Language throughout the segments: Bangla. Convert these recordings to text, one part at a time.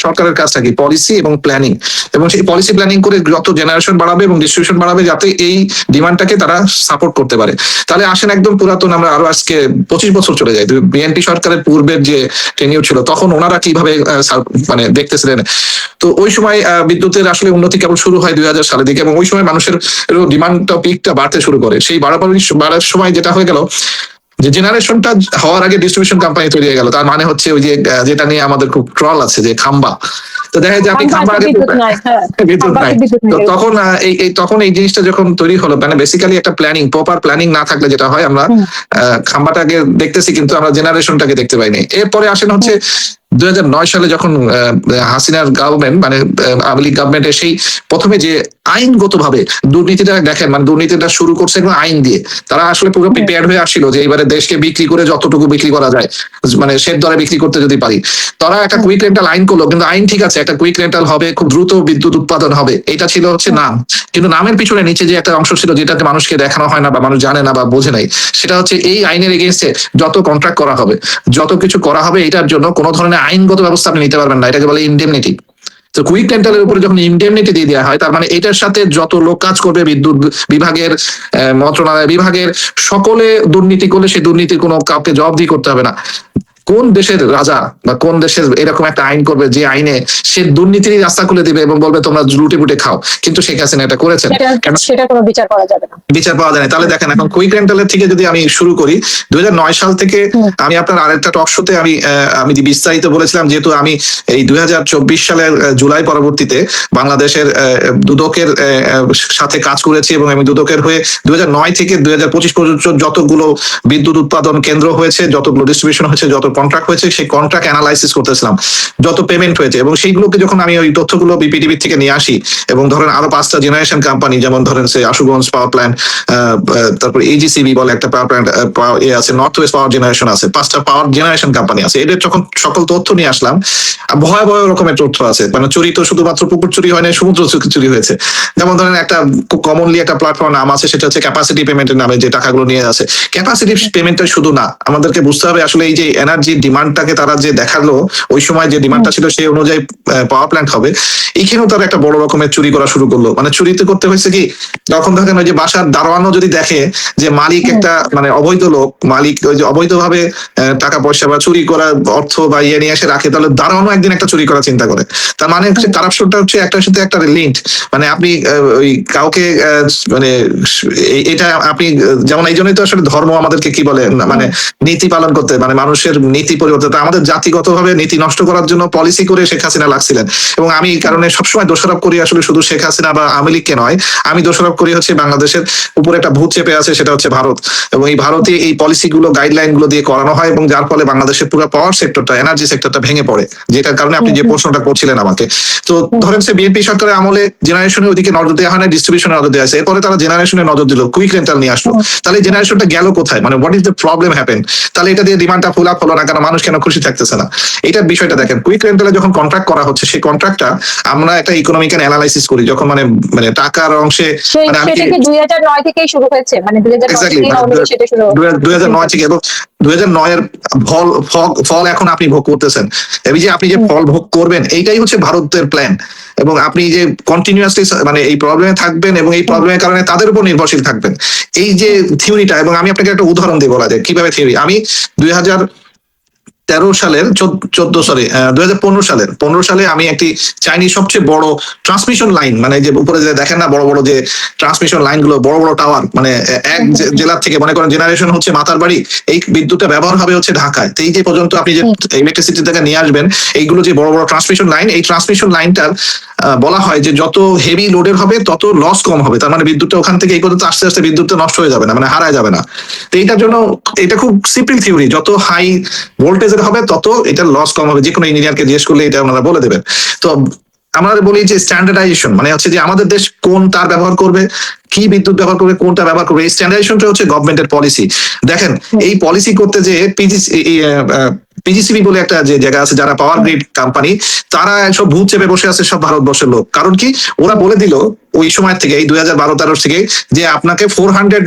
সরকারের কাজটা কি পলিসি এবং প্ল্যানিং, এবং সেই পলিসি প্ল্যানিং করে যত জেনারেশন বাড়াবে এবং ডিস্ট্রিবিউশন বাড়াবে যাতে এই ডিমান্ডটাকে তারা সাপোর্ট করতে পারে। তাহলে আসেন একদম পুরাতন, আমরা আরো আজকে 25 বছর চলে যাই, বিএনপি সরকারের পূর্বের যে টেনিউর ছিল তখন ওনারা কিভাবে মানে দেখতেছিলেন। তো ওই সময় বিদ্যুতের আসলে উন্নতি কেবল শুরু হয় 2000 সালের দিকে, এবং ওই সময় মানুষের ডিমান্ডটা পিকটা বাড়তে শুরু করে। সেই বাড়ার সময় যেটা হয়ে গেল যে জেনারেশনটা হওয়ার আগে ডিস্ট্রিবিউশন কোম্পানি তৈরি হয়ে গেল। তার মানে হচ্ছে ওই যে যেটা নিয়ে আমাদের খুব ট্রল আছে যে খাম্বা, তো দেখা যায় আপনি খাম্বা আগে বিদ্যুৎ নাই। তো তখন তখন এই জিনিসটা যখন তৈরি হলো, মানে বেসিক্যালি একটা প্ল্যানিং, প্রপার প্ল্যানিং না থাকলে যেটা হয় আমরা খাম্বাটাকে দেখতেছি কিন্তু আমরা জেনারেশনটাকে দেখতে পাইনি। এরপরে আসেন হচ্ছে 2009 সালে যখন হাসিনার গভর্নমেন্ট মানে আওয়ামী লীগ গভর্নমেন্ট সেই প্রথমে যে আইনগত ভাবে দুর্নীতিটা দেখেন, মানে দুর্নীতিটা শুরু করছে এবং আইন দিয়ে তারা আসলে পুরো প্রিপেয়ার হয়ে আসছিল যে এবারে দেশকে বিক্রি করে যতটুকু বিক্রি করা যায়, মানে শেড দরে বিক্রি করতে যদি পারি। তারা একটা কুইক রেন্টাল আইন করলো, কিন্তু আইন ঠিক আছে, একটা কুইক রেন্টাল হবে, খুব দ্রুত বিদ্যুৎ উৎপাদন হবে, এটা ছিল হচ্ছে নাম। কিন্তু নামের পিছনে নিচে যে একটা অংশ ছিল যেটাতে মানুষকে দেখানো হয় না বা মানুষ জানে না বা বোঝে নাই, সেটা হচ্ছে এই আইনের এগেইনস্টে যত কন্ট্রাক্ট করা হবে, যত কিছু করা হবে, এটার জন্য কোনো ধরনের আইনগত ব্যবস্থা আপনি নিতে পারবেন না, এটাকে বলে ইনডেমনিটি। তো কুইক রেন্টালের উপরে যখন ইনডেমনিটি দিয়ে দেওয়া হয়, তার মানে এটার সাথে যত লোক কাজ করবে বিদ্যুৎ বিভাগের, মন্ত্রণালয় বিভাগের, সকলে দুর্নীতি করলে সেই দুর্নীতির কোনো কাউকে জবাবদিহি করতে হবে না। কোন দেশের রাজা বা কোন দেশের এরকম একটা আইন করবে যে আইনে সে দুর্নীতির রাস্তা খুলে দিবে এবং বলবে তোমরা লুটে পুটে খাও, কিন্তু শেখ হাসিনা এটা করেছেন, সেটা কোনো বিচার করা যাবে না, বিচার পাওয়া যায় না। তাহলে দেখেন এখন কুইক রেন্টালের থেকে যদি আমি শুরু করি, 2009 সাল থেকে আমি আপনার আরেকটা টক শোতে আমি বিস্তারিত বলেছিলাম, যেহেতু আমি এই 2024 সালের জুলাই পরবর্তীতে বাংলাদেশের দুদকের সাথে কাজ করেছি, এবং আমি দুদকের হয়ে 2009 থেকে 2025 পর্যন্ত যতগুলো বিদ্যুৎ উৎপাদন কেন্দ্র হয়েছে, যতগুলো ডিস্ট্রিবিউশন হয়েছে, যত কন্ট্রাক্ট হয়েছে, সেই কন্ট্রাক্ট অ্যানালাইসিস করতেছিলাম, যত পেমেন্ট হয়েছে, এবং সেইগুলোকে যখন আমি ওই তথ্যগুলো বিপিডিবি থেকে নিয়ে আসি, এবং ধরেন আরো 5টা জেনারেশন কোম্পানি, যেমন ধরেন সে আশুগঞ্জ পাওয়ার প্ল্যান্ট, তারপর এজিসিবি বলে একটা পাওয়ার প্ল্যান্ট আছে, নর্থ ওয়েস্ট পাওয়ার জেনারেশন আছে, 5টা পাওয়ার জেনারেশন কোম্পানি আছে, এদের যখন সকল তথ্য নিয়ে আসলাম, ভয়াবহ রকমের তথ্য আছে। মানে চুরি তো শুধুমাত্র পুকুর চুরি হয় না, সমুদ্র চুরি হয়েছে। যেমন ধরেন একটা খুব কমনলি একটা প্ল্যাটফর্ম নাম আছে, সেটা হচ্ছে ক্যাপাসিটি পেমেন্টের নামে যে টাকাগুলো নিয়ে আছে। ক্যাপাসিটি পেমেন্টটা শুধু না, আমাদেরকে বুঝতে হবে আসলে এই যে এনার্জি ডিমান্ডটাকে তারা যে দেখালো, ওই সময় যে ডিমান্ডটা ছিল সেই অনুযায়ী পাওয়ার প্ল্যান্ট হবে, এইখানেও তারা একটা বড় রকমের চুরি করা শুরু করলো। মানে চুরিতে করতে হয়েছে কি, তখন দেখেন ওই যে বাসার দারোয়ানও যদি দেখে যে মালিক একটা মানে অবৈধ লোক, মালিক ওই যে অবৈধভাবে টাকা পয়সা বা চুরি করা অর্থ বা ইয়ে নিয়ে এসে রাখে, তাহলে দারোয়ানও একদিন একটা চুরি করার চিন্তা করে। তার মানে হচ্ছে কারাপশনটা হচ্ছে একটার সাথে একটা লিঙ্কড। মানে আপনি ওই কাউকে মানে এটা আপনি যেমন এই জন্যই তো আসলে ধর্ম আমাদেরকে কি বলে, মানে নীতি পালন করতে, মানে মানুষের নীতি পরিবর্তন। আমাদের জাতিগতভাবে নীতি নষ্ট করার জন্য পলিসি করে শেখ হাসিনা লাগছিলেন, এবং আমি এই কারণে সবসময় দোষারোপ করি আসলে শুধু শেখ হাসিনা বা আওয়ামী লীগকে নয়, আমি দোষারোপ করি হচ্ছে বাংলাদেশের উপরে একটা ভূত চেপে আছে, সেটা হচ্ছে ভারত। এবং এই ভারতে এই পলিসিগুলো গাইডলাইন গুলো দিয়ে করানো হয়, এবং যার ফলে বাংলাদেশের পুরো পাওয়ার সেক্টরটা, এনার্জি সেক্টরটা ভেঙে পড়ে, যেটার কারণে আপনি যে প্রশ্নটা করছিলেন আমাকে। তো ধরেন সে বিএনপি সরকারের আমলে জেনারেশনের ওইদিকে নজর দেওয়া হয় না, ডিস্ট্রিবিউশনে নজর দেওয়া আছে, এরপরে তারা জেনারেশনে নজর দিল, কুইক রেন্টাল নিয়ে আসলো। তাহলে জেনারেশনটা গেল কোথায়, মানে what is the problem happen? তাহলে এটা দিয়ে ডিমান্ডটা ফুল আপ হলো না কেন, মানুষ কেন খুশি থাকতেছে না? এটার বিষয়টা দেখেন, কুইক রেন্টালে যখন কন্ট্রাক্ট করা হচ্ছে, সেই কন্ট্রাক্টটা আমরা একটা ইকোনমিক্যাল অ্যানালাইসিস করি, যখন মানে মানে টাকার অংশে, মানে আমি 2009 থেকেই শুরু হয়েছে, মানে 2009 থেকে, এবং 2009 এর ফল এখন আপনি ভোগ করতেছেন। এই যে আপনি যে ফল ভোগ করবেন, এইটাই হচ্ছে ভারতের প্ল্যান। এবং আপনি যে কন্টিনিউয়াসলি মানে এই প্রবলেমে থাকবেন, এবং এই প্রবলেমের কারণে তাদের উপর নির্ভরশীল থাকবেন, এই যে থিওরিটা। এবং আমি আপনাকে একটা উদাহরণ দিয়ে বলা যায় কিভাবে থিওরি। আমি 2013 সালের 2015 সালে আমি একটি চাইনিজ সবচেয়ে বড় ট্রান্সমিশন লাইন, মানে যে উপরে যে দেখেন না বড় বড় যে ট্রান্সমিশন লাইন গুলো, বড় বড় টাওয়ার, মানে এক জেলার থেকে মনে করেন জেনারেশন হচ্ছে মাতারবাড়ি, এই বিদ্যুৎটা ব্যবহার হবে হচ্ছে ঢাকায়। তো এই যে পর্যন্ত আপনি যে ইলেকট্রিসিটি থেকে নিয়ে আসবেন, এইগুলো যে বড় বড় ট্রান্সমিশন লাইন, এই ট্রান্সমিশন লাইনটার বলা হয় যে যত হেভি লোডের হবে তত লস কম হবে। তার মানে বিদ্যুৎটা ওখান থেকে এই পর্যন্ত আস্তে আস্তে বিদ্যুৎটা নষ্ট হয়ে যাবে না, মানে হারায় যাবে না। তো এইটার জন্য এটা খুব সিম্পল থিওরি, যত হাই ভোল্টেজের হবে তত এটার লস কম হবে। যে কোনো ইঞ্জিনিয়ারকে জিজ্ঞেস করলে এটা ওনারা বলে দেবেন। তো আমরা বলি যে স্ট্যান্ডার্ডাইজেশন, মানে হচ্ছে যে আমাদের দেশ কোন তার ব্যবহার করবে, কি বিদ্যুৎ ব্যবহার করবে, কোনটা ব্যবহার করবে, এই স্ট্যান্ডার্ডাইজেশনটা হচ্ছে গভর্নমেন্টের পলিসি। দেখেন এই পলিসি করতে যে পিজিসিবি বলে একটা যে জায়গা আছে, যারা পাওয়ার গ্রিড কোম্পানি, তারা সব ভূত চেপে বসে আছে, সব ভারতবর্ষের লোক। কারণ কি, ওরা বলে দিল ওই সময় থেকে এই 2012-13 থেকে যে আপনাকে 400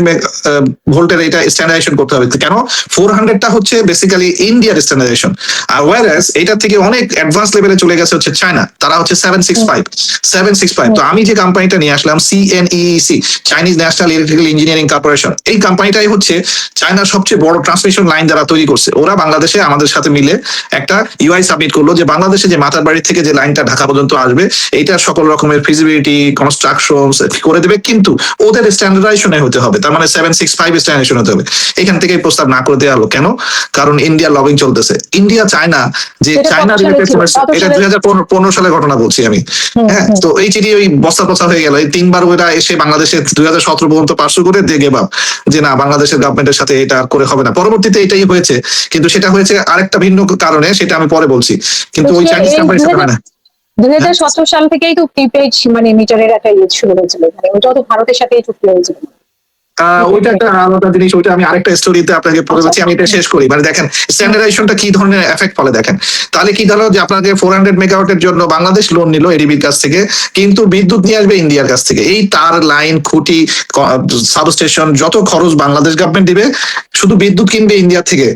ভোল্টের এটা স্ট্যান্ডার্ডাইজেশন করতে হবে। কেন 400টা হচ্ছে বেসিক্যালি ইন্ডিয়ার স্ট্যান্ডার্ডাইজেশন, আর ওয়ারাস এটা থেকে অনেক অ্যাডভান্স লেভেলে চলে গেছে হচ্ছে চায়না, তারা হচ্ছে 765। তো আমি যে কোম্পানিটা নিয়ে আসলাম CNEEC, Chinese national electrical engineering corporation, এই কোম্পানিটাই হচ্ছে চায়নার সবচেয়ে বড় ট্রান্সমিশন লাইন যারা তৈরি করছে। ওরা বাংলাদেশে আমাদের সাথে মিলে একটা ইউআই সাবমিট করলো যে বাংলাদেশে যে মাতার বাড়ি থেকে যে লাইনটা ঢাকা পর্যন্ত আসবে এইটার সকল রকমের ফিজিবিলিটি কনস্ট্রাকশন করে দেবে, কিন্তু ওদের স্ট্যান্ডার্ডাইজেশনে হতে হবে, তার মানে 765 স্ট্যান্ডার্ডাইজেশন হতে হবে। এখান থেকে প্রস্তাব না করে দেওয়া হলো কেন? কারণ ইন্ডিয়া লবিং চলতেছে। ইন্ডিয়া চায় না যে চায়না রিলেটেড এটা 2015 সালের ঘটনা বলছি আমি। হ্যাঁ, তো এই চিঠি ওই বস্তা পচা হয়ে গেল। এই 3বার ওরা এসে বাংলাদেশে 2017 পর্যন্ত পার্শ্ব করে দিয়ে গেবাম যে না বাংলাদেশের গভর্নমেন্টের সাথে এটা আর করে হবে না। পরবর্তীতে এটাই হয়েছে, কিন্তু সেটা হয়েছে আরেকটা ভিন্ন কারণে, সেটা আমি পরে বলছি। কিন্তু ওই চাইনিজ কোম্পানির সাথে হয় না। 2017 সাল থেকেই তো প্রিপেড মানে মিটারের একটা ইউজ শুরু হয়েছিল, মানে ওটাও তো ভারতের সাথেই চুক্তি হয়েছিল। ওইটা একটা আলাদা জিনিস, ওইটা আমি আরেকটা স্টোরিতে আপনাকে পড়ে যাচ্ছি, আমি এটা শেষ করি। মানে দেখেন স্ট্যান্ডার্ডাইজেশনটা কি ধরনের এফেক্ট ফলে দেখেন। তাহলে কি ধরো যে আপনাকে 400 মেগাওয়াটের জন্য বাংলাদেশ লোন নিল এডিবির কাছ থেকে, কিন্তু বিদ্যুৎ নিয়ে আসবে ইন্ডিয়ার কাছ থেকে। এই তার লাইন খুঁটি সাবস্টেশন যত খরচ বাংলাদেশ গভর্নমেন্ট দিবে, শুধু বিদ্যুৎ কিনবে ইন্ডিয়া থেকে।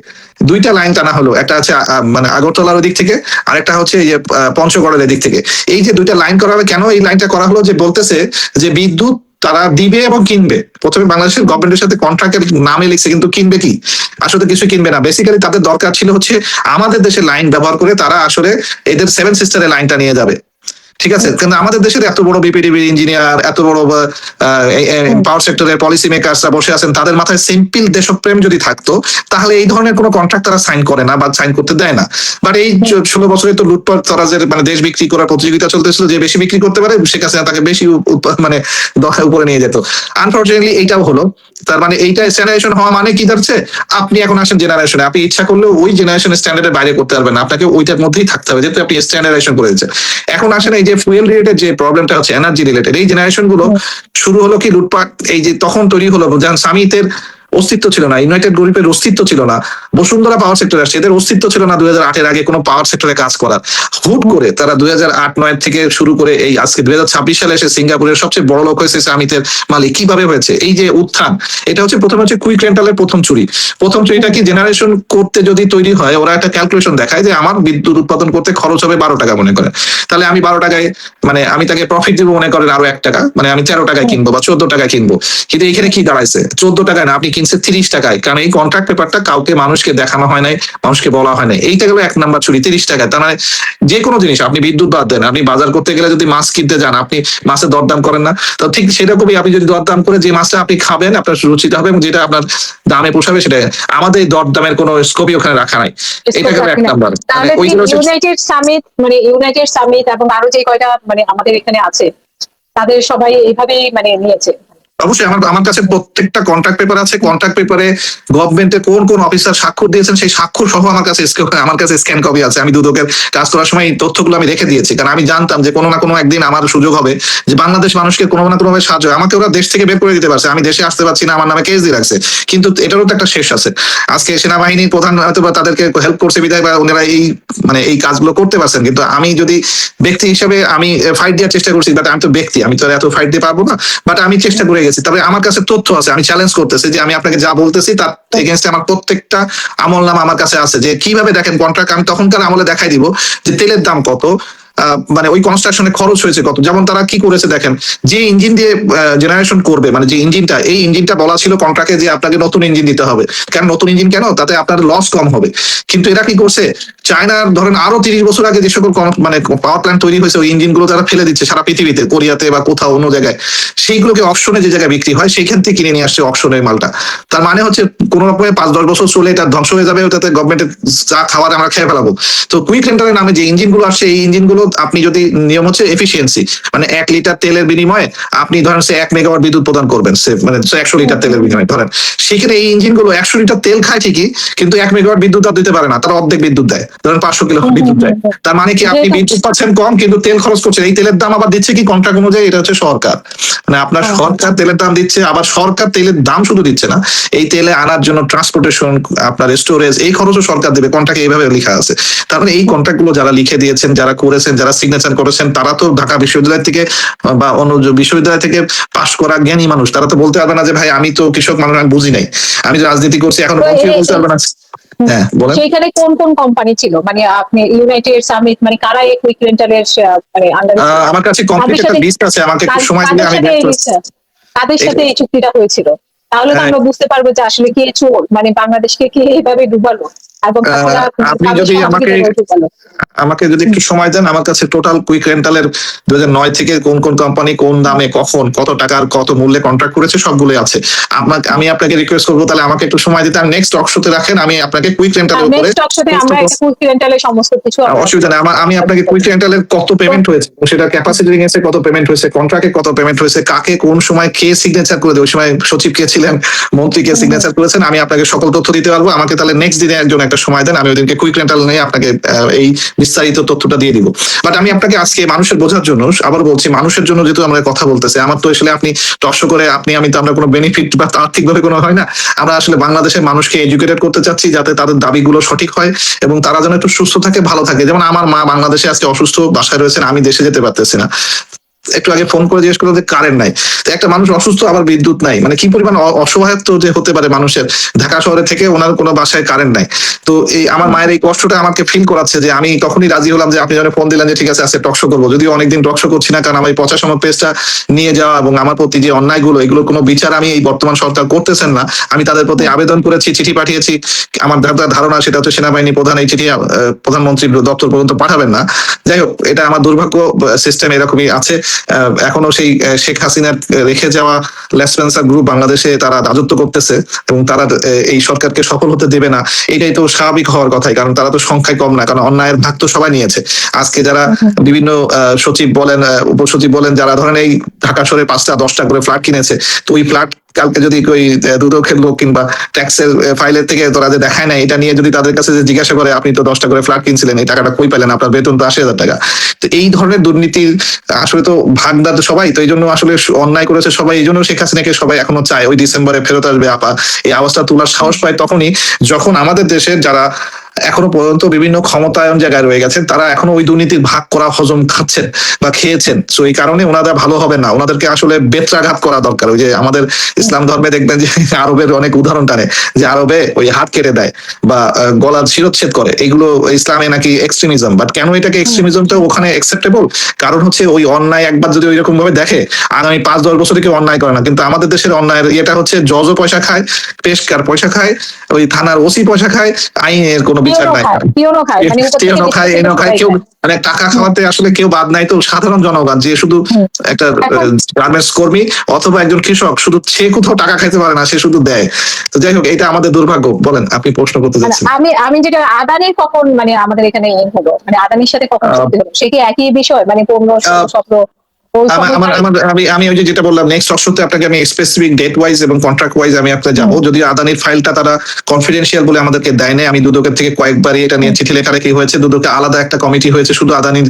দুইটা লাইন টানা হলো, একটা আছে মানে আগরতলার দিক থেকে, আর একটা হচ্ছে এই যে পঞ্চগড়ের দিক থেকে। এই যে দুইটা লাইন করা হবে, কেন এই লাইনটা করা হলো? যে বলতেছে যে বিদ্যুৎ তারা দিবে এবং কিনবে। প্রথমে বাংলাদেশের গভর্নমেন্টের সাথে কন্ট্রাক্টের নামে লিখছে, কিন্তু কিনবে কি? আসলে কিছু কিনবে না। বেসিক্যালি তাদের দরকার ছিল হচ্ছে আমাদের দেশের লাইন ব্যবহার করে তারা আসলে এদের 7 সিস্টারের লাইনটা নিয়ে যাবে। ঠিক আছে, কিন্তু আমাদের দেশের এত বড় বিপিডিবি ইঞ্জিনিয়ার, এত বড় পাওয়ার সেক্টরের পলিসি মেকারসরা বসে আছেন, তাদের মাথায় সিম্পল দেশপ্রেম যদি থাকতো তাহলে এই ধরনের কোনো কন্ট্রাক্ট তারা সাইন করে না বা সাইন করতে দেয় না। বাট এই 16 বছরে তো লুটপাট তরাজের মানে দেশ বিক্রি করার প্রতিযোগিতা চলতেছিল, যে বেশি বিক্রি করতে পারে শেখ হাসিনা তাকে বেশি মানে দখায় উপরে নিয়ে যেত। আনফর্চুনেটলি এইটাও হলো। তার মানে এইটা স্ট্যান্ডার্ডাইজেশন হওয়া মানে কি দাঁড়াচ্ছে? আপনি এখন আসেন জেনারেশনে, আপনি ইচ্ছা করলেও ওই জেনারেশনের স্ট্যান্ডার্ডের বাইরে করতে পারবেন না, আপনাকে ওইটার মধ্যেই থাকতে হবে, যেহেতু আপনি স্ট্যান্ডার্ডাইজেশন করে দিচ্ছেন। এখন আসেন এই যে ফুয়েল রিলেটেড যে প্রবলেমটা হচ্ছে, এনার্জি রিলেটেড, এই জেনারেশন গুলো শুরু হলো কি লুটপাট, এই যে তখন তৈরি হলো যখন সামিতের অস্তিত্ব ছিল না, ইউনাইটেড গ্রুপের অস্তিত্ব ছিল না, বসুন্ধরা পাওয়ার সেক্টরে আসছে, এদের অস্তিত্ব ছিল না 2008-এর আগে কোনো পাওয়ার সেক্টরে কাজ করার। হুট করে তারা 2008-9 থেকে শুরু করে এই আজকে 2026 সালে এসে সিঙ্গাপুরের সবচেয়ে বড় লোক হয়েছে সামিতের মালিক। কিভাবে হয়েছে এই যে উত্থান? এটা হচ্ছে প্রথমে হচ্ছে কুইক রেন্টালের প্রথম চুরিটা কি জেনারেশন করতে যদি তৈরি হয়, ওরা একটা ক্যালকুলেশন দেখায় যে আমার বিদ্যুৎ উৎপাদন করতে খরচ হবে 12 টাকা মনে করেন, তাহলে আমি 12 টাকায় মানে আমি তাকে প্রফিট দিব মনে করেন আরো 1 টাকা, মানে আমি 13 টাকায় কিনবো বা 14 টাকায় কিনবো। কিন্তু এখানে কি দাঁড়াইছে? 14 টাকায় না, আপনি কিনছে 30 টাকায়, কারণ এই কন্ট্রাক্ট পেপারটা কাউকে মানুষকে দেখানো হয় নাই, মানুষকে বলা হয় নাই। এইটা গেল 1 নাম্বার চুরি, 30 টাকায়। তার মানে যে কোনো জিনিস, আপনি বিদ্যুৎ বাদ দেন, আপনি বাজার করতে গেলে যদি মাছ কিনতে যান, আপনি মাছের দরদাম করেন না? তো ঠিক সেরকমই আপনি যদি দরদাম করে যে মাছটা আপনি খাবেন আপনার রুচিতে হবে এবং যেটা আপনার দামে পোষাবে সেটা। আমাদের এই দরদামের কোনো স্কোপই ওখানে রাখা নাই। এটা গেল 1 নাম্বার। তাহলে ইউনাইটেড সামিট এবং আরো যে কয়টা মানে আমাদের এখানে আছে, তাদের সবাই এইভাবেই মানে নিয়েছে। অবশ্যই আমার কাছে প্রত্যেকটা কন্ট্রাক্ট পেপার আছে। কন্ট্রাক্ট পেপারে গভর্নমেন্টের কোন কোন অফিসার স্বাক্ষর দিয়েছেন সেই স্বাক্ষর সহ আমার কাছে স্ক্যান কপি আছে। আমি দুদকের কাজ করার সময় এই তথ্যগুলো আমি রেখে দিয়েছি, কারণ আমি জানতাম যে কোনো না কোনো একদিন আমার সুযোগ হবে যে বাংলাদেশ মানুষকে কোনো না কোনো ভাবে সাহায্য। আমাকে ওরা দেশ থেকে বের করে দিতে পারছে, আমি দেশে আসতে পারছি না, আমার নামে কেস দিয়ে রাখছে, কিন্তু এটারও তো একটা শেষ আছে। আজকে সেনাবাহিনীর প্রধান হয়তো বা তাদেরকে হেল্প করছে বিধায় বা ওনারা এই মানে এই কাজগুলো করতে পারছেন, কিন্তু আমি যদি ব্যক্তি হিসেবে আমি ফাইট দেওয়ার চেষ্টা করছি, বাট আমি তো ব্যক্তি, আমি তো এত ফাইট দিয়ে পারবো না, বাট আমি চেষ্টা করে গেছি। তবে আমার কাছে তথ্য আছে, আমি চ্যালেঞ্জ করতেছি যে আমি আপনাকে যা বলতেছি তার এগেইনস্টে আমার প্রত্যেকটা আমলনামা আমার কাছে আছে, যে কিভাবে দেখেন কন্ট্রাক্ট আমি তখনকার আমলে দেখাই দিব যে তেলের দাম কত, মানে ওই কনস্ট্রাকশনে খরচ হয়েছে কত। যেমন তারা কি করেছে দেখেন, যে ইঞ্জিন দিয়ে জেনারেশন করবে, মানে যে ইঞ্জিনটা, এই ইঞ্জিনটা বলা ছিল কন্ট্রাক্টে যে আপনাকে নতুন ইঞ্জিন দিতে হবে। কেন নতুন ইঞ্জিন? কেন? তাতে আপনার লস কম হবে। কিন্তু এরা কি করছে, চায়নার ধরেন আরো 30 বছর আগে যে সকল মানে পাওয়ার প্ল্যান্ট তৈরি হয়েছে ওই ইঞ্জিন গুলো তারা ফেলে দিচ্ছে সারা পৃথিবীতে, কোরিয়াতে বা কোথাও অন্য জায়গায়। সেইগুলোকে অপশনে যে জায়গায় বিক্রি হয় সেইখান থেকে কিনে নিয়ে আসছে অপশনের মালটা। তার মানে হচ্ছে কোন রকমে 5-10 বছর চলে এটা ধ্বংস হয়ে যাবে, ওটাতে গভর্নমেন্টের যা খাবার আমরা খেয়ে ফেলাবো। তো কুইক রেন্টালের নামে যে ইঞ্জিন গুলো আসছে, এই ইঞ্জিন গুলো আপনি যদি নিয়ম হচ্ছে এফিসিয়েন্সি, মানে 1 লিটার তেলের বিনিময়ে আপনি ধরেন 1 মেগাওয়াট বিদ্যুৎ প্রদান করবেন, মানে 100 লিটার তেলের বিনিময়ে ধরেন, সেখানে এই ইঞ্জিন গুলো 100 লিটার তেল খায় ঠিকই, কিন্তু 1 মেগাওয়াট বিদ্যুৎ আর দিতে পারে না, তারা অর্ধেক বিদ্যুৎ দেয়। ধরেন 500 কিলো বিদ্যুৎ যায়, তার মানে কি আপনি বিদ্যুৎ পাচ্ছেন কম কিন্তু তেল খরচ করছেন, এই তেলের দাম আবার দিচ্ছে কি কন্ট্রাক্ট অনুযায়ী, এটা হচ্ছে সরকার, মানে আপনার সরকার তেলের দাম দিচ্ছে, আবার সরকার তেলের দাম শুধু দিচ্ছে না, এই তেলে আনার জন্য ট্রান্সপোর্টেশন, আপনার স্টোরেজ, এই খরচও সরকার দেবে, কন্ট্রাক্টে এইভাবে লেখা আছে। তার মানে এই কন্ট্রাক্ট গুলো যারা লিখে দিয়েছেন, যারা করেছেন, যারা সিগনেচার করেছেন, তারা তো ঢাকা বিশ্ববিদ্যালয় থেকে বা অন্য বিশ্ববিদ্যালয় থেকে পাশ করা জ্ঞানী মানুষ, তারা তো বলতে পারবে না যে ভাই আমি তো কৃষক মানুষ, আমি বুঝি নাই, আমি রাজনীতি করছি, এখন মন্ত্রী বলতে পারবে না। হ্যাঁ বলেন। সেইখানে কোন কোন কোম্পানি ছিল, মানে আপনি ইউনাইটেড সামিট, মানে কারা এই কুইক রেন্টালের মানে আন্ডারে? আমার কাছে কমপ্লিট একটা লিস্ট আছে, আমাকে একটু সময় দিলে আমি কাদের সাথে এই চুক্তিটা হয়েছিল, তাহলে তো আমরা বুঝতে পারবো যে আসলে কে চোর, মানে বাংলাদেশকে কে এইভাবে ডুবালো এবং আপনি যদি আমাকে যদি একটু সময় দেন, আমার কাছে টোটাল কুইক রেন্টালের 2009 থেকে কোন কোন কোম্পানি কোন দামে কখন কত টাকার কত মূল্যে কন্ট্রাক্ট করেছে সবগুলোই আছে। আমি আপনাকে রিকোয়েস্ট করবো তাহলে আমাকে একটু সময় দিতে, নেক্সট টক শোতে রাখেন, আমি আপনাকে কুইক রেন্টালের উপরে নেক্সট টক শোতে আমরা একটা কুইক রেন্টালের সমস্ত কিছু অসুবিধা নেই, আমি আপনাকে কুইক রেন্টালের কত পেমেন্ট হয়েছে, সেটা ক্যাপাসিটি রিংসে কত পেমেন্ট হয়েছে, কন্ট্রাক্টে কত পেমেন্ট হয়েছে, কাকে কোন সময় কে সিগনেচার করে দেয়, ওই সময় সচিব কে ছিলেন, মন্ত্রী কে সিগনেচার করেছেন, আমি আপনাকে সকল তথ্য দিতে পারবো। আমাকে তাহলে নেক্সট দিনে একজন একটা সময় দেন, আমি ওইদিনকে কুইক রেন্টাল নিয়ে আপনাকে এই বিস্তারিত তথ্যটা দিয়ে দিব। বাট আমি আপনাকে আজকে মানুষের বোঝার জন্য আবার বলছি, মানুষের জন্য যেহেতু আমরা কথা বলতেছি, আমার তো আসলে আপনি টস করে আমি তো আমরা কোনো বেনিফিট বা আর্থিকভাবে কোনো হয় না, আমরা আসলে বাংলাদেশের মানুষকে এডুকেটেড করতে চাচ্ছি যাতে তাদের দাবিগুলো সঠিক হয় এবং তারা যেন একটু সুস্থ থাকে, ভালো থাকে। যেমন আমার মা বাংলাদেশে আজকে অসুস্থ, বাসায় রয়েছেন, আমি দেশে যেতে পারতেছি না, একটু আগে ফোন করে জিজ্ঞেস করলো যে কারেন্ট নাই, তো একটা মানুষ অসুস্থ আবার বিদ্যুৎ নাই, মানে কি পরিমাণ অসহায়ত্ব যে হতে পারে মানুষের, ঢাকা শহরে থেকে ওনার কোনো বাসায় কারেন্ট নাই। তো এই আমার মায়ের এই কষ্টটা আমাকে ফিল করাচ্ছে যে আমি তখনই রাজি হলাম যে আপনি যখন ফোন দিলেন যে ঠিক আছে আজকে টকশো করবো, যদিও অনেকদিন টকশো করছি না, কারণ আমার এই 50 পেজটা নিয়ে যাওয়া এবং আমার প্রতি যে অন্যায়গুলো, এগুলো কোনো বিচার আমি এই বর্তমান সরকার করতেছেন না। আমি তাদের প্রতি আবেদন করেছি, চিঠি পাঠিয়েছি, আমার ধারণা সেটা হচ্ছে সেনাবাহিনী প্রধান এই চিঠি প্রধানমন্ত্রীর দপ্তর পর্যন্ত পাঠাবেন না। যাই হোক, এটা আমার দুর্ভাগ্য, সিস্টেম এরকমই আছে। এখনো সেই শেখ হাসিনার রেখে যাওয়া লেসপেন্সার গ্রুপ বাংলাদেশে তারা রাজত্ব করতেছে এবং তারা এই সরকারকে সফল হতে দেবে না, এটাই তো স্বাভাবিক হওয়ার কথাই, কারণ তারা তো সংখ্যায় কম না, কারণ অন্যায়ের ভাগ তো সবাই নিয়েছে। আজকে যারা বিভিন্ন সচিব বলেন, উপসচিব বলেন, যারা ধরেন এই ঢাকা শহরে 5টা 10টা করে ফ্ল্যাট কিনেছে, তো ওই ফ্ল্যাট কালকে যদি ওই দুদকের লোক কিংবা ট্যাক্সের ফাইলের থেকে তোরা যে দেখায় না, এটা নিয়ে যদি তাদের কাছে জিজ্ঞাসা করে আপনি তো 10টা করে ফ্ল্যাট কিনছিলেন, এই টাকাটা কই পেলেন, আপনার বেতন তো 80,000 টাকা। তো এই ধরনের দুর্নীতির আসলে তো ভাগদার সবাই, তো এই জন্য আসলে অন্যায় করেছে সবাই, এই জন্য শেখ হাসিনাকে সবাই এখনো চায় ওই ডিসেম্বরে ফেরত আসবে আপা, এই আওয়াজটা তোলার সাহস পায় তখনই যখন আমাদের দেশের যারা এখনো পর্যন্ত বিভিন্ন ক্ষমতায়ন জায়গায় রয়ে গেছেন, তারা এখনো ওই দুর্নীতির ভাগ করা হজম খাচ্ছেন বা খেয়েছেন। তো এই কারণে ওনারা ভালো হবে না, ওনাদেরকে আসলে বেত্রাঘাত করা দরকার। ওই যে আমাদের ইসলাম ধর্মে দেখবেন যে আরবের অনেক উদাহরণ টানে যে আরবে ওই হাত কেটে দেয় বা গলার শিরচ্ছেদ করে, এগুলো ইসলামে নাকি এক্সট্রিমিজম। বাট কেন এটাকে এক্সট্রিমিজমটা ওখানে অ্যাকসেপ্টেবল? কারণ হচ্ছে ওই অন্যায় একবার যদি ওই রকম ভাবে দেখে, আগামী 5-10 বছরে কেউ অন্যায় করে না। কিন্তু আমাদের দেশের অন্যায়ের এটা হচ্ছে জজও পয়সা খায়, পেশকার পয়সা খায়, ওই থানার ওসি পয়সা খায়, আইনের কোনো বিচার নাই, কেউ মানে টাকা খাওয়াতে আসলে কেউ বাদ নাই। তো সাধারণ জনগণ যে শুধু একটা গার্মেন্টস কর্মী অথবা একজন কৃষক, শুধু সে কোথাও টাকা খাইতে পারে না, সে শুধু দেয়। তো যাই হোক, এটা আমাদের দুর্ভাগ্য। বলেন, আপনি প্রশ্ন করতে যাচ্ছেন। আমি যেটা আদানির কখন মানে আমাদের এখানে হলো, মানে আদানির সাথে কখন চুক্তি হলো, সে কি একই বিষয়, মানে 15-17? আমি ওই যে যেটা বললাম, নেক্সট অপশনতে আপনাকে আমি স্পেসিফিক ডেট ওয়াইজ এবং কন্ট্রাক্ট ওয়াইজ আমি আপনাকে যাবো। যদি আদানির ফাইলটা তারা কনফিডেন্সিয়াল বলে আমাদেরকে দেয় নাই, আমি দুদকের থেকে কয়েকবারই এটা নিয়ে চিঠি লেখালেখি হয়েছে, দুদকে আলাদা একটা কমিটি হয়েছে শুধু আদানির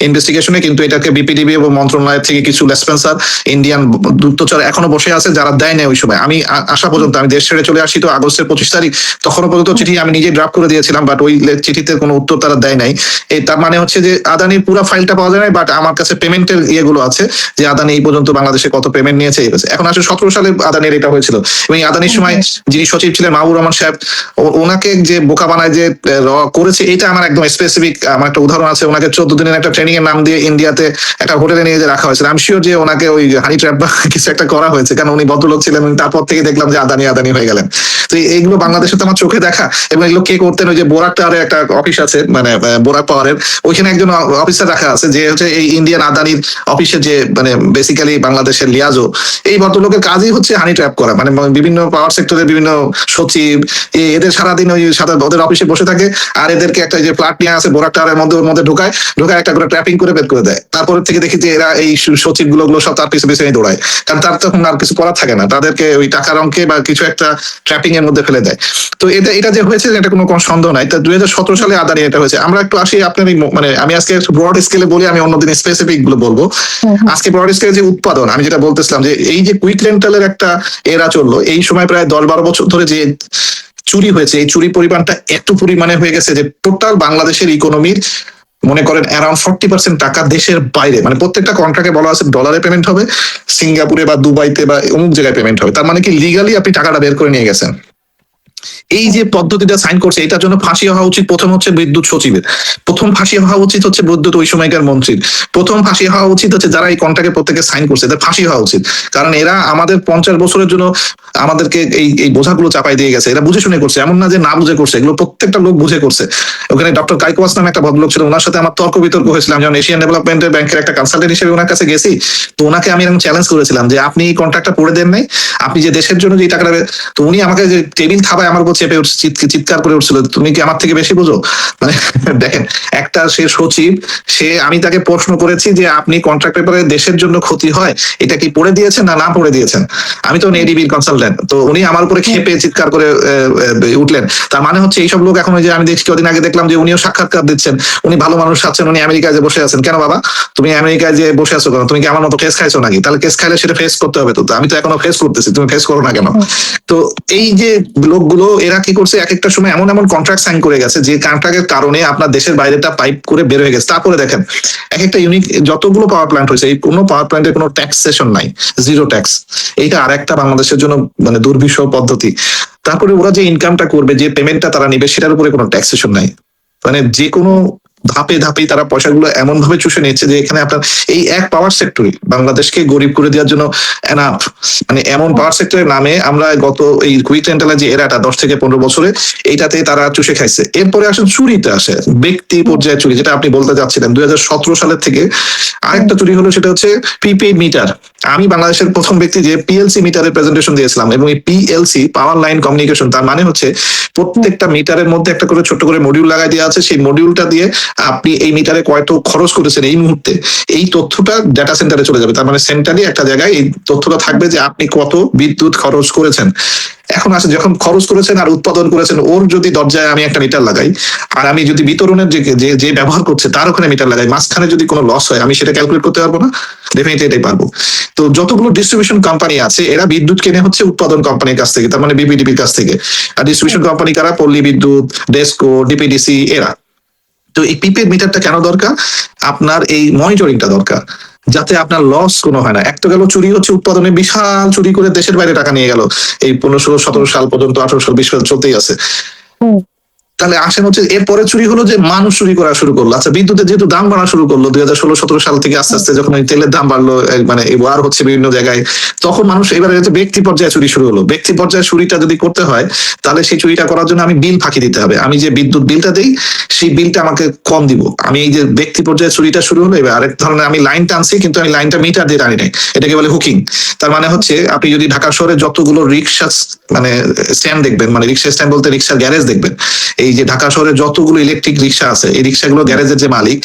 ইনভেস্টিগেশনে, কিন্তু এটাকে বিপিডিবি এবং মন্ত্রণালয় থেকে কিছু লেসপেন্সার ইন্ডিয়ান গুপ্তচর এখনো বসে আছে যারা দেয় নাই ওই সময়। আমি আসা পর্যন্ত, আমি দেশ ছেড়ে চলে আসি তো আগস্টের 25 তারিখ, তখনও পর্যন্ত চিঠি আমি নিজে ড্রাফট করে দিয়েছিলাম, বাট ওই চিঠিতে কোনো উত্তর তারা দেয় নাই। তার মানে হচ্ছে যে আদানির পুরো ফাইলটা পাওয়া যায় নাই, বাট আমার কাছে পেমেন্টের ইয়েগুলো আছে যে আদানি এই পর্যন্ত বাংলাদেশে কত পেমেন্ট নিয়েছে। এখন আসলে 17 সালে আদানির এটা হয়েছিল এবং আদানির সময় যিনি সচিব ছিলেন মাহবুব রহমান সাহেব, ওনাকে যে বোকা বানায় যে করেছে, এটা আমার একদম স্পেসিফিক আমার একটা উদাহরণ আছে। ওনাকে 14 দিনের একটা ট্রেনিং এর নাম দিয়ে ইন্ডিয়াতে একটা হোটেলে নিয়ে যে রাখা হয়েছিল। আমি শিওর যে ওনাকে ওই হানি ট্র্যাপ বা কিছু একটা করা হয়েছে, কারণ উনি ভদ্রলোক ছিলেন। তারপর থেকে দেখলাম যে আদানি আদানি হয়ে গেলেন। তো এইগুলো বাংলাদেশে তো আমার চোখে দেখা, এবং এগুলো কে করতেন? ওই যে বোরাক টাওয়ারে একটা অফিস আছে, মানে বোরাক পাওয়ারের, ওইখানে একজন অফিসার রাখা আছে যে হচ্ছে এই ইন্ডিয়ান আদানির অফিসের যে মানে বেসিক্যালি বাংলাদেশের লিয়াজো, এই ভদ্রলোকের কাজই হচ্ছে হানি ট্র্যাপ করা, মানে বিভিন্ন পাওয়ার সেক্টরের বিভিন্ন সচিব এদের সারাদিন ওই সাথে ওদের অফিসে বসে থাকে, আর এদেরকে একটা যে ফ্ল্যাট নিয়ে আসে বোরাকটারের মধ্যে ওর মধ্যে ঢোকায় একটা করে ট্র্যাপিং করে বের করে দেয়। তারপর থেকে দেখি যে এরা এই সচিব গুলো সব তার পিছনে পিছনে দৌড়ায়, কারণ তার তখন আর কিছু করার থাকে না, তাদেরকে ওই টাকার অঙ্কে বা কিছু একটা ট্র্যাপিং এর মধ্যে ফেলে দেয়। তো এটা যে হয়েছে এটা কোনো সন্দেহ নাই। 2017 সালে আদানি এটা হয়েছে। আমরা একটু আসি আপনার মানে আমি আজকে ব্রড স্কেলে বলি, আমি অন্যদিন স্পেসিফিক গুলো বলবো। আজকে ব্রড স্কেলে যে উৎপাদন, আমি যেটা বলতেছিলাম যে এই যে কুইক রেন্টালের একটা এরা চললো, এই সময় প্রায় 10-12 বছর ধরে যে চুরি হয়েছে, এই চুরি পরিমাণটা এত পরিমাণে হয়ে গেছে যে টোটাল বাংলাদেশের ইকোনমির মনে করেন অ্যারাউন্ড 40% টাকা দেশের বাইরে, মানে প্রত্যেকটা কন্ট্রাক্টে বলা আছে ডলারে পেমেন্ট হবে, সিঙ্গাপুরে বা দুবাইতে বা অমুক জায়গায় পেমেন্ট হবে। তার মানে কি লিগালি আপনি টাকাটা বের করে নিয়ে গেছেন। এই যে পদ্ধতিটা সাইন করছে, এটার জন্য ফাঁসি হওয়া উচিত প্রথম হচ্ছে বিদ্যুৎ সচিবের, প্রথম ফাঁসি হওয়া উচিত হচ্ছে বিদ্যুৎ ওই সময়কার মন্ত্রীর, প্রথম ফাঁসি হওয়া উচিত হচ্ছে যারা এই কন্ট্রাক্টে প্রত্যেকে সাইন করছে, এদের ফাঁসি হওয়া উচিত। কারণ এরা আমাদের 50 বছরের জন্য আমাদেরকে এই বোঝাগুলো চাপাই দিয়ে গেছে। এরা বুঝে শুনে করছে, এমন না যে না বুঝে করছে, এগুলো প্রত্যেকটা লোক বুঝে করছে। ওখানে ডক্টর কাইকোয়াস নামে একটা ভদ্রলোক ছিল, ওনার সাথে আমার তর্ক বিতর্ক হয়েছিলাম যখন এশিয়ান ডেভেলপমেন্টের ব্যাংকের একটা কনসালটেন্ট হিসেবে ওনার কাছে গেছি। তো ওনাকে আমি এরকম চ্যালেঞ্জ করেছিলাম যে আপনি এই কন্ট্রাক্টটা পড়ে দেন নাই, আপনি যে দেশের জন্য যে টাকাটা, তো উনি আমাকে যে টেবিল থাবায় আমার উপর চেপে উঠছে, চিৎকার করে উঠছিল, তুমি কি আমার থেকে বেশি বুঝো? মানে দেখেন, একটা সে সচিব, আমি তাকে প্রশ্ন করেছি যে আপনি কন্ট্রাক্ট পেপারে দেশের জন্য ক্ষতি হয় এটা কি পড়ে দিয়েছেন না পড়ে দিয়েছেন? আমি তো এডিবির কনসালটেন্ট, তো উনি আমার উপরে খেপে চিৎকার করে উঠলেন। তার মানে হচ্ছে এইসব লোক এখন, ওই যে আমি দেখছি কদিন আগে দেখলাম যে উনিও সাক্ষাৎকার দিচ্ছেন, উনি ভালো মানুষ আছেন, উনি আমেরিকায় যে বসে আছেন। কেন বাবা তুমি আমেরিকায় যে বসে আছো কেন? তুমি কি আমার মতো কেস খাইছো নাকি? তাহলে কেস খাইলে সেটা ফেস করতে হবে। তো আমি তো এখনো ফেস করতেছি, তুমি ফেস করো না কেন? তো এই যে লোকগুলো এরা কি করছে, এক একটা সময় এমন এমন কন্ট্রাক্ট সাইন করে গেছে যে কন্ট্রাক্টের কারণে আপনার দেশের বাইরেটা পাইপ করে বের হয়ে গেছে। তারপরে দেখেন এক একটা ইউনিক যতগুলো পাওয়ার প্ল্যান্ট হয়েছে, এই কোনো পাওয়ার প্ল্যান্টের কোনো ট্যাক্সেশন নাই, জিরো ট্যাক্স। এইটা আর একটা বাংলাদেশের জন্য মানে দুর্বিষহ পদ্ধতি। তারপরে ওরা যে ইনকামটা করবে, যে পেমেন্টটা তারা নিবে, সেটার উপরে কোনো ট্যাক্সেশন নাই। মানে যে কোনো ধাপে ধাপেই তারা পয়সাগুলো এমন ভাবে চুষে নিচ্ছে যে এখানে আপনার এই এক পাওয়ার সেক্টরই বাংলাদেশকে গরিব করে দেওয়ার জন্য এনাফ। মানে এমন পাওয়ার সেক্টরের নামে আমরা গত এই কুইক রেন্টালের যে এরাটা 10 থেকে 15 বছরে, এইটাতে তারা চুষে খাইছে। এরপরে আসেন চুরিতে আসে, ব্যক্তি পর্যায়ে চুরি, যেটা আপনি বলতে যাচ্ছিলেন 2017 সালের থেকে আরেকটা চুরি হলো, সেটা হচ্ছে প্রিপেইড মিটার। আমি বাংলাদেশের প্রথম ব্যক্তি যে পিএলসি মিটারের প্রেজেন্টেশন দিয়েছিলাম, এবং এই পিএলসি পাওয়ার লাইন কমিউনিকেশন, তার মানে হচ্ছে প্রত্যেকটা মিটারের মধ্যে একটা করে ছোট্ট করে মডিউল লাগাই দেওয়া আছে। সেই মডিউলটা দিয়ে আপনি এই মিটারে কত খরচ করেছেন এই মুহূর্তে, এই তথ্যটা ডাটা সেন্টারে চলে যাবে। তার মানে সেন্টারে একটা জায়গায় এই তথ্যটা থাকবে যে আপনি কত বিদ্যুৎ খরচ করেছেন। এখন আসে যখন খরচ করেছেন আর উৎপাদন করেছেন, ওর যদি দরজায় আমি একটা মিটার লাগাই, আর আমি যদি বিতরণের যে ব্যবহার করছে তার ওখানে মিটার লাগাই, মাঝখানে যদি কোনো লস হয়, আমি সেটা ক্যালকুলেট করতে পারবো না? ডেফিনেটলি এটাই পারবো। তো যতগুলো ডিস্ট্রিবিউশন কোম্পানি আছে, এরা বিদ্যুৎ কেনে হচ্ছে উৎপাদন কোম্পানির কাছ থেকে, তার মানে বিপিডিপির কাছ থেকে। আর ডিস্ট্রিবিউশন কোম্পানি কারা? পল্লী বিদ্যুৎ, ডেস্কো, ডিপিডিসি, এরা। তো এই প্রিপেড মিটারটা কেন দরকার? আপনার এই মনিটরিংটা দরকার, যাতে আপনার লস কোনো হয় না। একটা গেল চুরি হচ্ছে, উৎপাদনে বিশাল চুরি করে দেশের বাইরে টাকা নিয়ে গেল, এই 15-17 সাল পর্যন্ত, 18 সাল 20 সাল চলতেই আছে। তাহলে আসেন হচ্ছে এরপরে চুরি হলো যে মানুষ চুরি করা শুরু করলো। আচ্ছা, বিদ্যুতের যেহেতু দাম বাড়া শুরু করলো 2016-17 সাল থেকে, আস্তে আস্তে যখন ওই তেলের দাম বাড়লো, মানে ওয়ার হচ্ছে বিভিন্ন জায়গায়, তখন মানুষ এবারে হচ্ছে ব্যক্তি পর্যায়ে চুরি শুরু হলো। ব্যক্তি পর্যায়ে চুরিটা যদি করতে হয়, তাহলে সেই চুরিটা করার জন্য আমি বিল ফাঁকি দিতে হবে। আমি যে বিদ্যুৎ বিলটা দেই, সেই বিলটা আমাকে কম দিব। আমি এই যে ব্যক্তি পর্যায়ে চুরিটা শুরু হলো, এবার আরেক ধরনের আমি লাইন টানছি, কিন্তু আমি লাইনটা মিটার দিয়ে টানি নাই, এটাকে বলে হুকিং। তার মানে হচ্ছে আপনি যদি ঢাকা শহরে যতগুলো রিক্সা মানে স্ট্যান্ড দেখবেন, মানে রিক্সা স্ট্যান্ড বলতে রিক্সার গ্যারেজ দেখবেন, এই যে ঢাকা শহরে যতগুলো ইলেকট্রিক রিক্সা আছে, এই রিক্সাগুলো গ্যারেজের যে মালিক,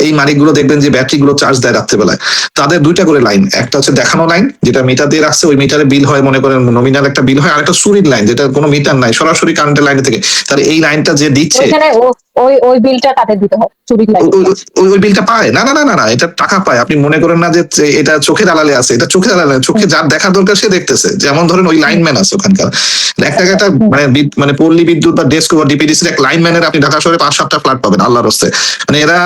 এই মালিকগুলো দেখবেন যে ব্যাটারি গুলো চার্জ দেয় রাত্রেবেলায়। তাদের দুইটা করে লাইন, একটা হচ্ছে দেখানো লাইন, যেটা মিটার দিয়ে রাখছে, ওই মিটারে বিল হয় মনে করেন নমিনাল একটা বিল হয়, আর একটা সুরির লাইন, যেটা কোনো মিটার নাই, সরাসরি কারেন্টের লাইন থেকে। তাহলে এই লাইনটা যে দিচ্ছে, ওই বিলটা তাদের দিতে হয়, চুরির লাইন ওই বিলটা পায় না। না না না না, এটা টাকা পায়। আপনি মনে করেন না যে এটা চোখে দালালে আছে, এটা চোখে দালালে, চোখে যার দেখার দরকার সে দেখতেছে। যেমন ধরেন ওই লাইনম্যান আছে ওখানকার, একটা মানে পল্লী বিদ্যুৎ বা ডেস্কো বা ডিপিডিসির এক লাইনম্যানের আপনি ঢাকা শহরে 5-7টা ফ্ল্যাট পাবেন আল্লাহর হস্তে। মানে এরা,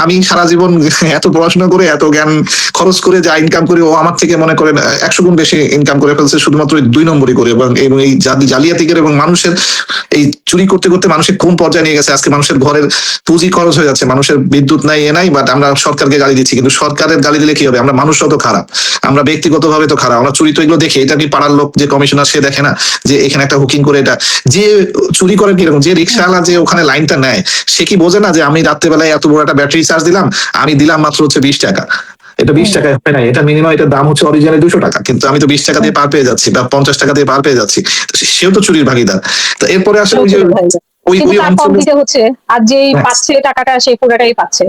আমি সারা জীবন এত পড়াশোনা করে, এত জ্ঞান খরচ করে যা ইনকাম করি, ও আমার থেকে মনে করেন 100 গুণ বেশি ইনকাম করে ফেলছে, শুধুমাত্র 2 নম্বরই করে। এবং এই জালিয়াতি করে, এবং মানুষের এই চুরি করতে করতে মানুষের কোন পর্যায়ে নিয়ে গেছে। আজকে মানুষের ঘরের পুঁজি খরচ হয়ে যাচ্ছে, মানুষের বিদ্যুৎ নাই, এ নাই, বাট আমরা সরকারকে গালি দিচ্ছি। কিন্তু সরকারের গালি দিলে কি হবে? আমরা মানুষও তো খারাপ, আমরা ব্যক্তিগতভাবে তো খারাপ। আমরা চুরি তো এগুলো দেখি, এটা কি পাড়ার লোক যে কমিশনার, সে দেখে না যে এখানে একটা হুকিং করে, এটা যে চুরি করে কিরকম, যে রিক্সাওয়ালা যে ওখানে লাইনটা নেয়, সে কি বোঝে না যে আমি রাত্রেবেলায় এত বড় একটা ব্যাটারি চার্জ দিলাম, আমি দিলাম মাত্র হচ্ছে 20 টাকা। এটা 20 টাকায় হয় না, এটা মিনিমাম এটার দাম হচ্ছে অরিজিনালি 200 টাকা, কিন্তু আমি তো 20 টাকা দিয়ে পার পেয়ে যাচ্ছি বা 50 টাকা দিয়ে পার পেয়ে যাচ্ছি, তো সেও তো চুরির ভাগিদার। তো এরপরে আসলে ওই যে ওই কিন্তু ওই তার কম অঞ্চলে দিতে হচ্ছে, আর যেই হ্যাঁ। পাচ্ছে টাকাটা সেই পুরোটাই পাচ্ছে।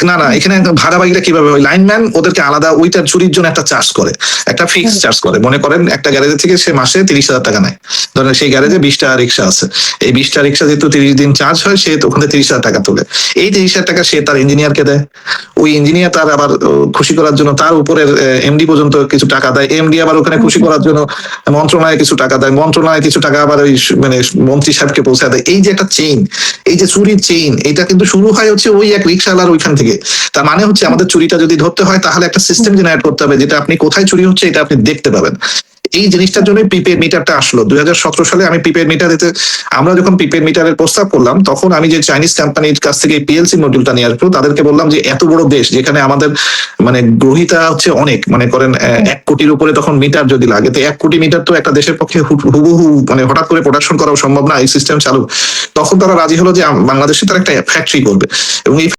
না না, এখানে ভাগাভাগিটা কিভাবে হয়, লাইনম্যান ওদেরকে আলাদা ওইটার চুরির জন্য একটা চার্জ করে, একটা ফিক্স চার্জ করে। মনে করেন একটা গ্যারেজে থেকে সে মাসে 30,000 টাকা নেয়, ধরেন সেই গ্যারেজে 20টা রিক্সা আছে, এই 20টা রিক্সা যেহেতু 30 দিন চার্জ হয়, সে তো ওখানে 30,000 টাকা তোলে। এই 30,000 টাকা সে তার ইঞ্জিনিয়ারকে দেয়, ওই ইঞ্জিনিয়ার তার আবার খুশি করার জন্য তার উপরের এমডি পর্যন্ত কিছু টাকা দেয়, এমডি আবার ওখানে খুশি করার জন্য মন্ত্রণালয়ে কিছু টাকা দেয়, মন্ত্রণালয়ে কিছু টাকা আবার ওই মানে মন্ত্রী সাহেবকে পৌঁছায় দেয়। এই যে একটা চেইন, এই যে চুরির চেইন, এটা কিন্তু শুরু হয় হচ্ছে ওই এক রিক্সাওয়ালার ওইখান থেকে। তার মানে হচ্ছে আমাদের চুরিটা যদি ধরতে হয় তাহলে একটা সিস্টেম জেনারেট করতে হবে, যেটা আপনি কোথায় চুরি হচ্ছে এটা আপনি দেখতে পাবেন। এই জিনিসটার জন্য প্রিপেড মিটারটা আসলো 2017 সালে। আমি প্রিপেড মিটার দিতে, আমরা যখন প্রিপেড মিটারের প্রস্তাব করলাম, তখন আমি যে চাইনিজ কোম্পানির কাছ থেকে পিএলসি মডিউলটা নিয়ে আসবো, তাদেরকে বললাম যে এত বড় দেশ যেখানে আমাদের মানে গ্রহিতা হচ্ছে অনেক, মনে করেন 1 কোটির উপরে তখন মিটার যদি লাগে, তো 1 কোটি মিটার তো একটা দেশের পক্ষে হুবহু মানে হঠাৎ করে প্রোডাকশন করা সম্ভব না, এই সিস্টেম চালু। তখন তারা রাজি হলো যে বাংলাদেশে তারা একটা ফ্যাক্টরি করবে, এবং এই